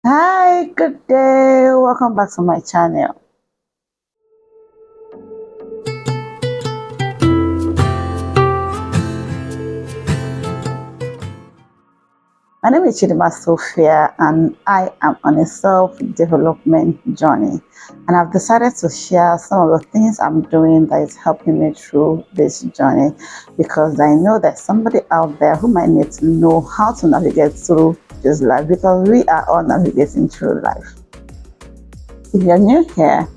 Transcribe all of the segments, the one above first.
Hi, good day. Welcome back to my channel. My name is Chidima Sophia, and I am on a self-development journey. And I've decided to share some of the things I'm doing that is helping me through this journey because I know there's somebody out there who might need to know how to navigate through this life because we are all navigating through life. If you're new here,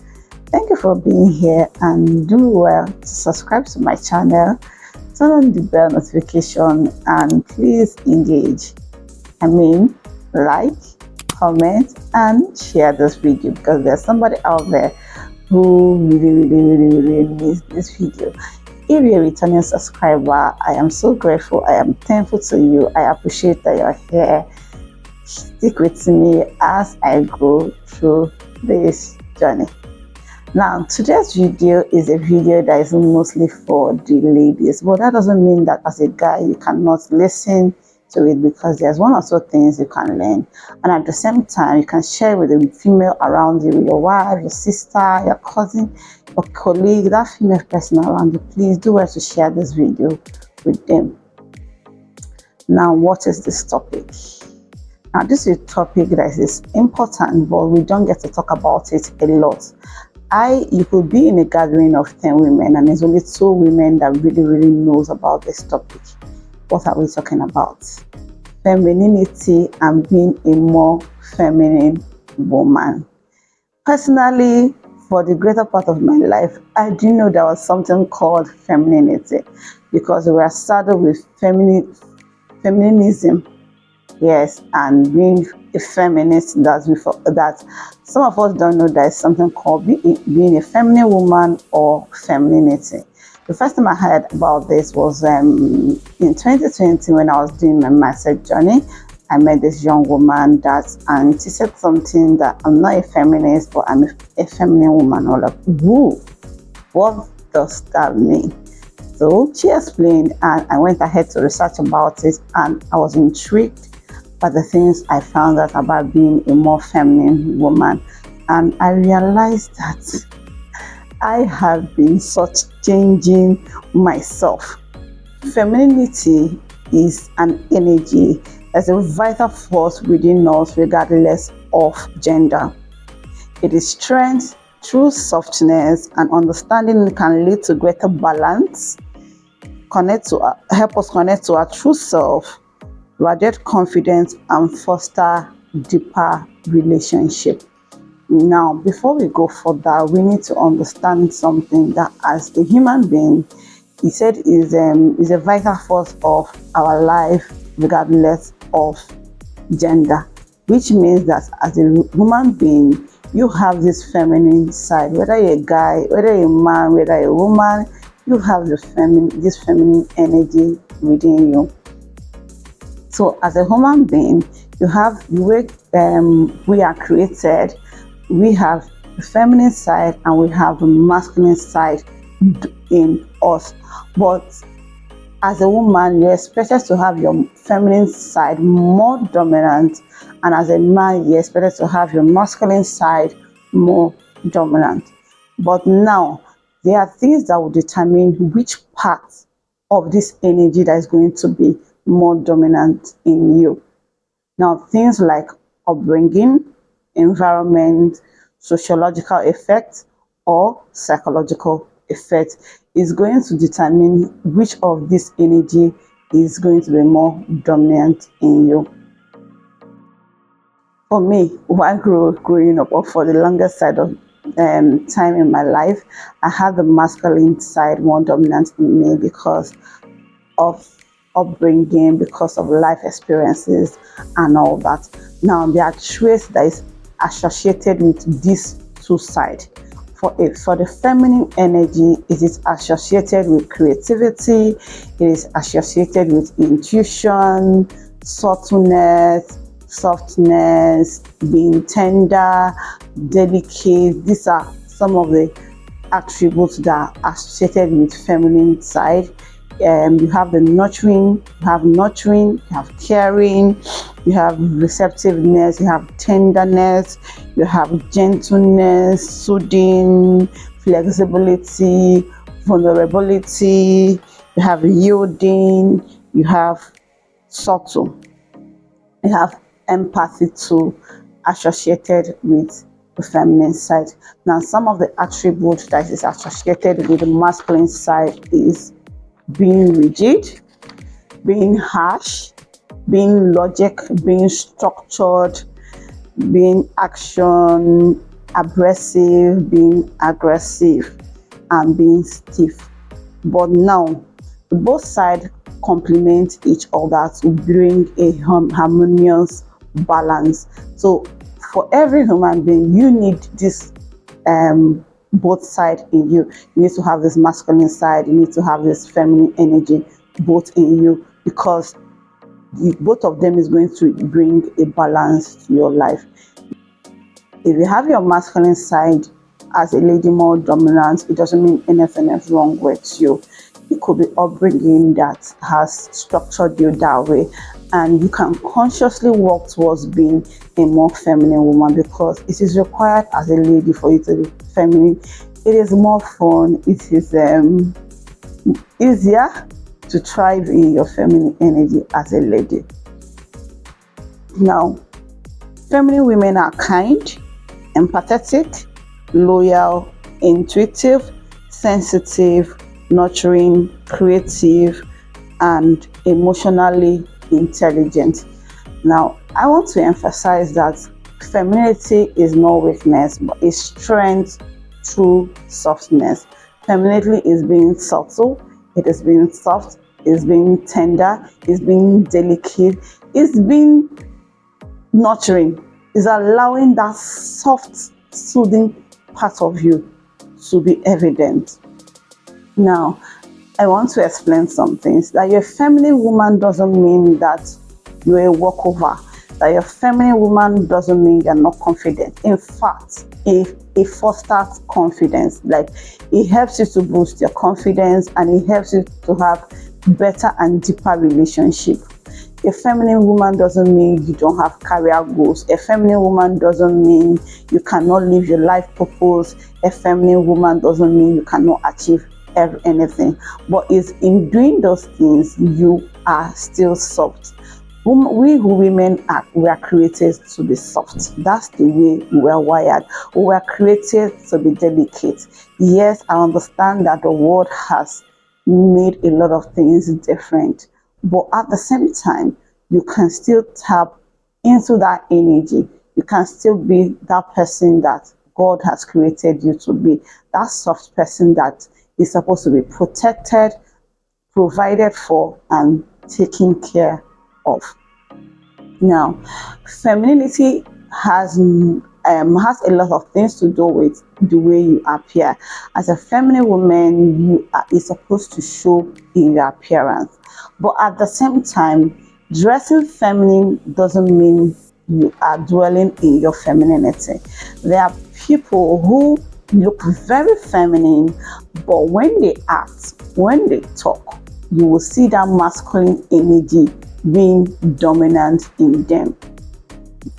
thank you for being here and do well to subscribe to my channel, turn on the bell notification, and please engage. I mean, like, comment, and share this video because there's somebody out there who really needs this video. If you're a returning subscriber, I am so grateful. I am thankful to you. I appreciate that you're here. Stick with me as I go through this journey. Now, today's video is a video that is mostly for the ladies, but that doesn't mean that as a guy you cannot listen to it because there's one or two things you can learn, and at the same time you can share with the female around you, your wife, your sister, your cousin, your colleague, that female person around you. Please do well to share this video with them. Now, what is this topic? Now, this is a topic that is important, but we don't get to talk about it a lot. You could be in a gathering of 10 women and there's only 2 women that really knows about this topic. What are we talking about? Femininity and being a more feminine woman. Personally, for the greater part of my life, I didn't know there was something called femininity because we were saddled with feminism. Yes, and being a feminist, that some of us don't know there's something called being a feminine woman or femininity. The first time I heard about this was in 2020 when I was doing my mindset journey. I met this young woman and she said something that I'm not a feminist, but I'm a feminine woman. I was like, whoa, what does that mean? So she explained, and I went ahead to research about it, and I was intrigued by the things I found out about being a more feminine woman. And I realized that I have been such changing myself. Femininity is an energy as a vital force within us regardless of gender. It is strength through softness, and understanding can lead to greater balance, help us connect to our true self, radiate confidence, and foster deeper relationship. Now, before we go further, we need to understand something that as a human being, he said is a vital force of our life regardless of gender, which means that as a human being, you have this feminine side, whether you're a guy, whether you're a man, whether you're a woman, you have this feminine energy within you. So as a human being, you have the way we are created. We have the feminine side and we have the masculine side in us. But as a woman, you're expected to have your feminine side more dominant, and as a man, you're expected to have your masculine side more dominant. But now, there are things that will determine which part of this energy that is going to be more dominant in you. Now, things like upbringing, environment, sociological effect, or psychological effect is going to determine which of this energy is going to be more dominant in you. For me, while growing up, or for the longest side of time in my life, I had the masculine side more dominant in me because of upbringing, because of life experiences and all that. Now, there are traits that is associated with these two sides. For the feminine energy, it is associated with creativity, it is associated with intuition, subtleness, softness, being tender, delicate. These are some of the attributes that are associated with feminine side. You have the nurturing, you have caring, You have receptiveness, you have tenderness, you have gentleness, soothing, flexibility, vulnerability, you have yielding, you have subtle, you have empathy too, associated with the feminine side. Now, some of the attributes that is associated with the masculine side is being rigid, being harsh, being logic, being structured, being action abrasive, being aggressive, and being stiff. But now, both sides complement each other to bring a harmonious balance. So, for every human being, you need this both sides in you. You need to have this masculine side, you need to have this feminine energy both in you, because both of them is going to bring a balance to your life. If you have your masculine side as a lady more dominant, it doesn't mean anything is wrong with you. It could be upbringing that has structured you that way, and you can consciously work towards being a more feminine woman, because it is required as a lady for you to be feminine. It is more fun. It is easier to thrive in your feminine energy as a lady. Now, feminine women are kind, empathetic, loyal, intuitive, sensitive, nurturing, creative, and emotionally intelligent. Now, I want to emphasize that femininity is not weakness, but is strength through softness. Femininity is being subtle, it is being soft, it's being tender, it's being delicate, it's being nurturing, is allowing that soft, soothing part of you to be evident. Now, I want to explain some things. That you're a feminine woman doesn't mean that you're a walkover. That you're a feminine woman doesn't mean you're not confident. In fact, it fosters confidence. Like, it helps you to boost your confidence, and it helps you to have better and deeper relationship. A feminine woman doesn't mean you don't have career goals. A feminine woman doesn't mean you cannot live your life purpose. A feminine woman doesn't mean you cannot achieve anything. But it's in doing those things, you are still soft. We women we are created to be soft. That's the way we are wired. We are created to be delicate. Yes, I understand that the world has made a lot of things different, but at the same time, you can still tap into that energy. You can still be that person that God has created you to be. That soft person that is supposed to be protected, provided for, and taken care of. Now, femininity has a lot of things to do with the way you appear. As a feminine woman, you are supposed to show in your appearance, but at the same time, dressing feminine doesn't mean you are dwelling in your femininity. There are people who look very feminine, but when they act, when they talk, you will see that masculine energy being dominant in them.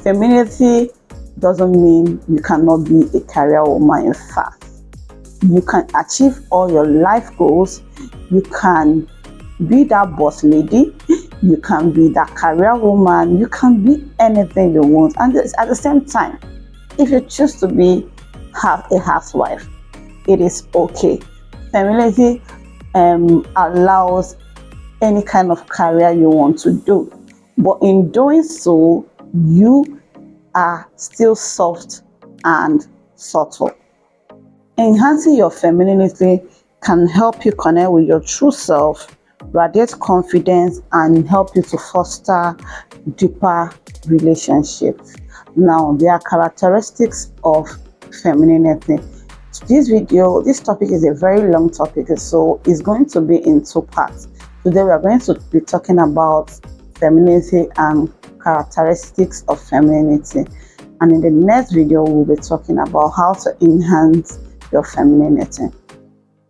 Femininity doesn't mean you cannot be a career woman. In fact, you can achieve all your life goals. You can be that boss lady. You can be that career woman. You can be anything you want. And at the same time, if you choose to be a housewife, it is okay. Femininity allows any kind of career you want to do, but in doing so, you are still soft and subtle. Enhancing your femininity can help you connect with your true self, radiate confidence, and help you to foster deeper relationships. Now, there are characteristics of femininity. This topic is a very long topic, so it's going to be in two parts. Today we are going to be talking about femininity and characteristics of femininity. And in the next video, we'll be talking about how to enhance your femininity.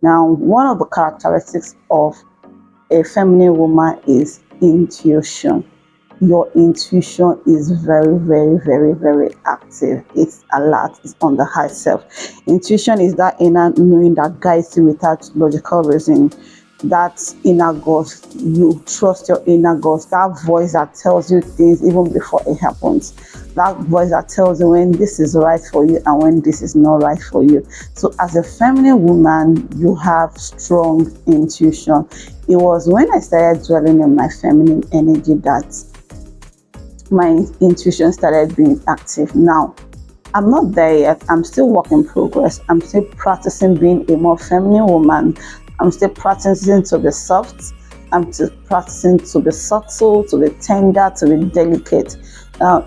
Now, one of the characteristics of a feminine woman is intuition. your intuition is very, very, very, very active. It's alert, it's on the high self. Intuition is that inner knowing that guides you without logical reason. That inner ghost, you trust your inner ghost, that voice that tells you things even before it happens, that voice that tells you when this is right for you and when this is not right for you. So as a feminine woman, you have strong intuition. It was when I started dwelling in my feminine energy that my intuition started being active. Now, I'm not there yet. I'm still work in progress. I'm still practicing being a more feminine woman. I'm still practicing to be soft. I'm still practicing to be subtle, to be tender, to be delicate.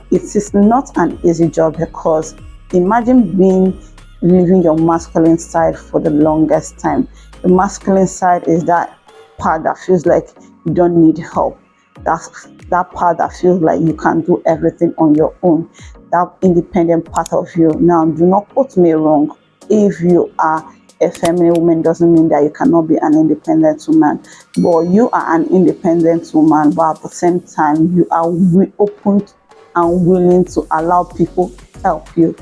It is not an easy job because imagine living your masculine side for the longest time. The masculine side is that part that feels like you don't need help. That's that part that feels like you can do everything on your own. That independent part of you. Now, do not quote me wrong. If you are a feminine woman, doesn't mean that you cannot be an independent woman. But you are an independent woman, but at the same time, you are open and willing to allow people help you.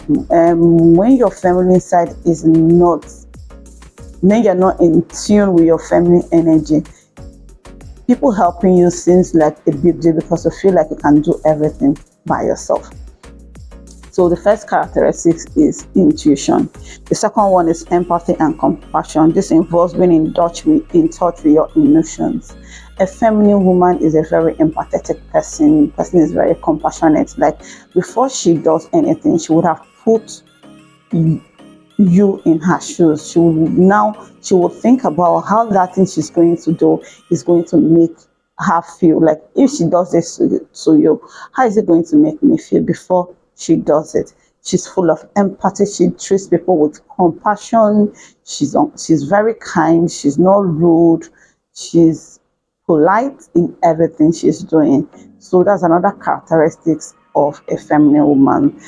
When your feminine side is not, when you're not in tune with your feminine energy, people helping you seems like a big deal because you feel like you can do everything by yourself. So the first characteristic is intuition. The second one is empathy and compassion. This involves being in touch with your emotions. A feminine woman is a very empathetic person. Person is very compassionate. Like before she does anything, she would have put you in her shoes. She will think about how that thing she's going to do is going to make her feel. Like if she does this to you, how is it going to make me feel before she does it? She's full of empathy. She treats people with compassion. She's very kind. She's not rude. She's polite in everything she's doing. So that's another characteristics of a feminine woman.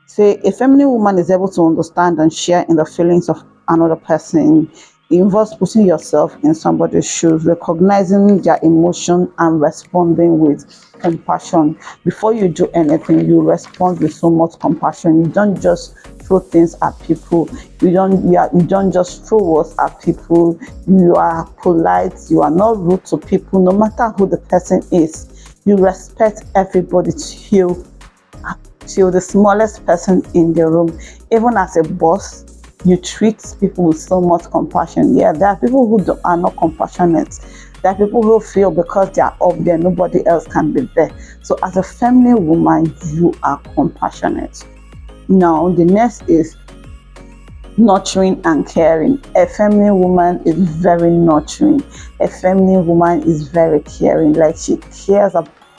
Say a feminine woman is able to understand and share in the feelings of another person. It involves putting yourself in somebody's shoes, recognizing their emotion and responding with compassion. Before you do anything, you respond with so much compassion. You don't just throw things at people. You don't just throw words at people. You are polite. You are not rude to people, no matter who the person is. You respect everybody till the smallest person in the room. Even as a boss, you treat people with so much compassion. Yeah, there are people who are not compassionate. There are people who feel because they are up there, nobody else can be there. So as a feminine woman, you are compassionate. Now, the next is nurturing and caring. A feminine woman is very nurturing. A feminine woman is very caring. Like she cares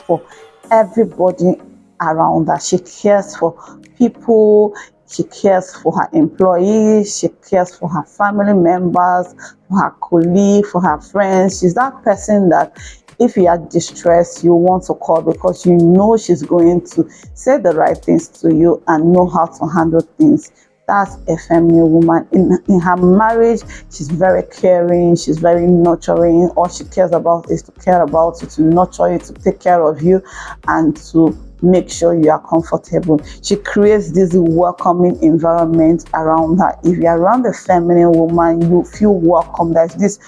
for everybody around her. She cares for people. She cares for her employees. She cares for her family members, for her colleagues, for her friends. She's that person that if you are distressed, you want to call because you know she's going to say the right things to you and know how to handle things. That's a feminine woman. In her marriage, she's very caring, she's very nurturing. All she cares about is to care about you, to nurture you, to take care of you, and to make sure you are comfortable. She creates this welcoming environment around her. If you're around a feminine woman, you feel welcome. There's this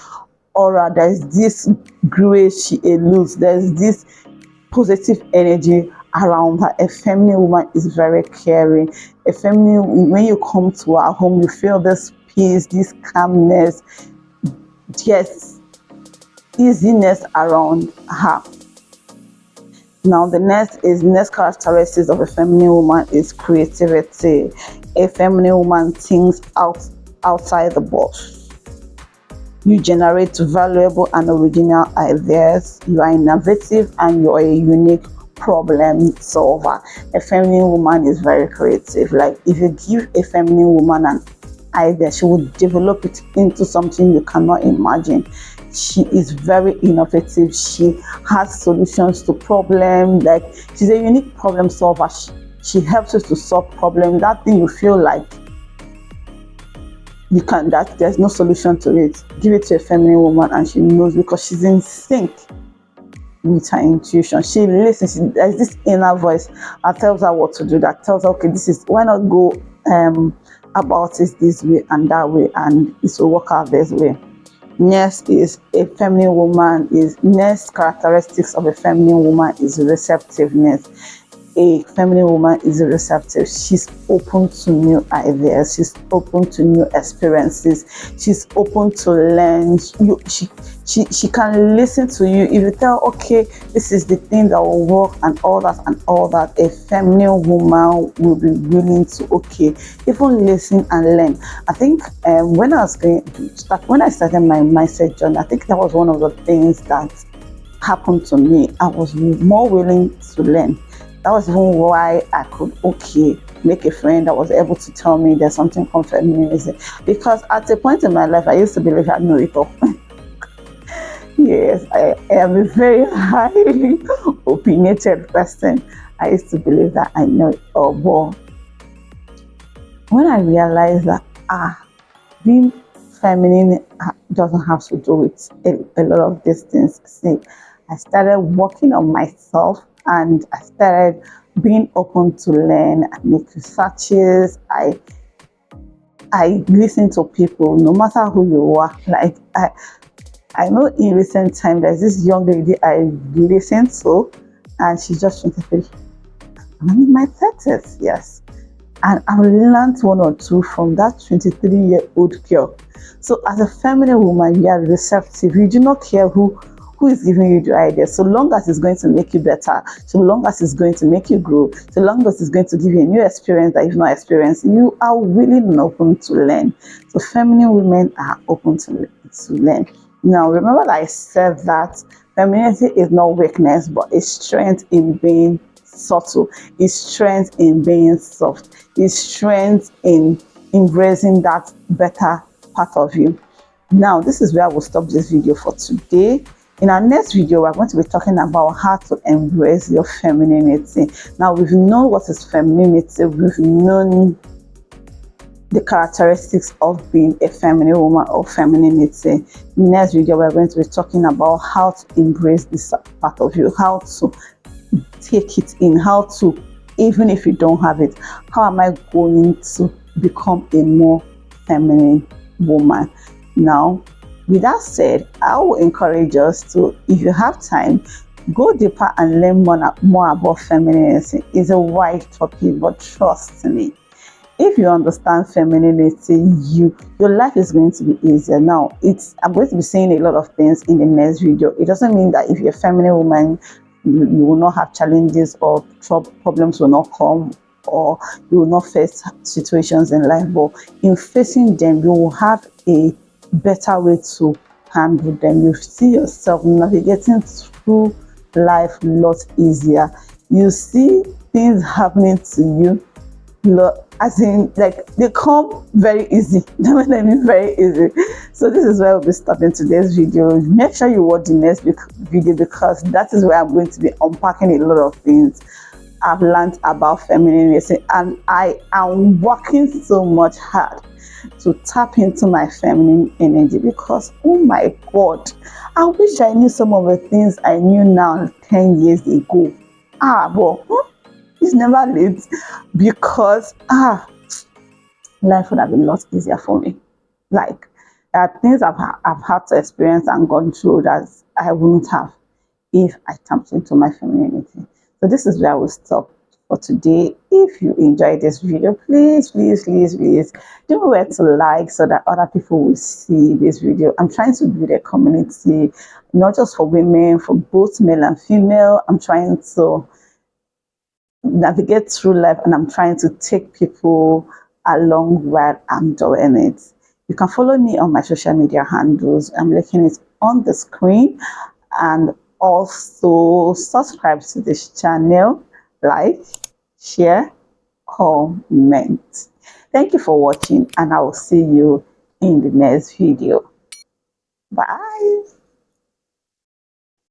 aura, there's this grace she eludes, there's this positive energy around her. A feminine woman is very caring. A feminine, when you come to her home, you feel this peace, this calmness, yes, easiness around her. Now, the next characteristics of a feminine woman is creativity. A feminine woman thinks outside the box. You generate valuable and original ideas. You are innovative and you are a unique problem solver. A feminine woman is very creative. Like if you give a feminine woman an idea, she will develop it into something you cannot imagine. She is very innovative. She has solutions to problems. Like she's a unique problem solver. She helps us to solve problems. That thing you feel like that there's no solution to it. Give it to a feminine woman and she knows because she's in sync with her intuition. She listens. There's this inner voice that tells her what to do, that tells her, okay, this is, why not go about it this way and that way, and it will work out this way. Next is a feminine woman is next characteristics of a feminine woman is receptiveness. A feminine woman is receptive. She's open to new ideas. She's open to new experiences. She's open to learn. She can listen to you. If you tell, okay, this is the thing that will work and all that and all that, a feminine woman will be willing to, okay, even listen and learn. I think when I was going to start, when I started my mindset journey, I think that was one of the things that happened to me. I was more willing to learn. That was even why I could, okay, make a friend that was able to tell me there's something called feminism. Because at a point in my life, I used to believe I knew it all. Yes, I am a very highly opinionated person. I used to believe that I know it all. But when I realized that, being feminine doesn't have to do with a lot of these things. See, I started working on myself, and I started being open to learn and make researches. I listen to people, no matter who you are. Like I know in recent time there's this young lady I listened to, and she's just 23. I'm in my 30s, yes. And I learned one or two from that 23-year-old girl. So as a feminine woman, you are receptive. You do not care who is giving you the idea, so long as it's going to make you better, so long as it's going to make you grow, so long as it's going to give you a new experience that you've not experienced, you are willing and open to learn. So feminine women are open to learn. Now, remember that I said that femininity is not weakness, but a strength in being subtle, is strength in being soft, is strength in embracing that better part of you. Now, this is where I will stop this video for today. In our next video, we're going to be talking about how to embrace your femininity. Now, we've known what is femininity. We've known the characteristics of being a feminine woman or femininity. Next video, we're going to be talking about how to embrace this part of you, how to take it in, how to, even if you don't have it, how am I going to become a more feminine woman? Now, with that said, I will encourage us to, if you have time, go deeper and learn more about femininity. It's a wide topic, but trust me, if you understand femininity, your life is going to be easier. Now, I'm going to be saying a lot of things in the next video. It doesn't mean that if you're a feminine woman, you will not have challenges or problems will not come, or you will not face situations in life. But in facing them, you will have a better way to handle them. You see yourself navigating through life a lot easier. You see things happening to you, as in, like, they come very easy. They mean very easy. So this is where we'll be stopping today's video. Make sure you watch the next video, because that is where I'm going to be unpacking a lot of things I've learned about femininity, and I am working so much hard to tap into my feminine energy, because oh my god, I wish I knew some of the things I knew now 10 years ago. But it's never late, because life would have been a lot easier for me. Like, there are things I've had to experience and gone through that I wouldn't have if I tapped into my femininity. So this is where I will stop for today. If you enjoyed this video, please don't forget to like, so that other people will see this video. I'm trying to build a community, not just for women, for both male and female. I'm trying to navigate through life, and I'm trying to take people along while I'm doing it. You can follow me on my social media handles. I'm linking it on the screen, and also subscribe to this channel, like, share, comment. Thank you for watching, and I will see you in the next video. Bye.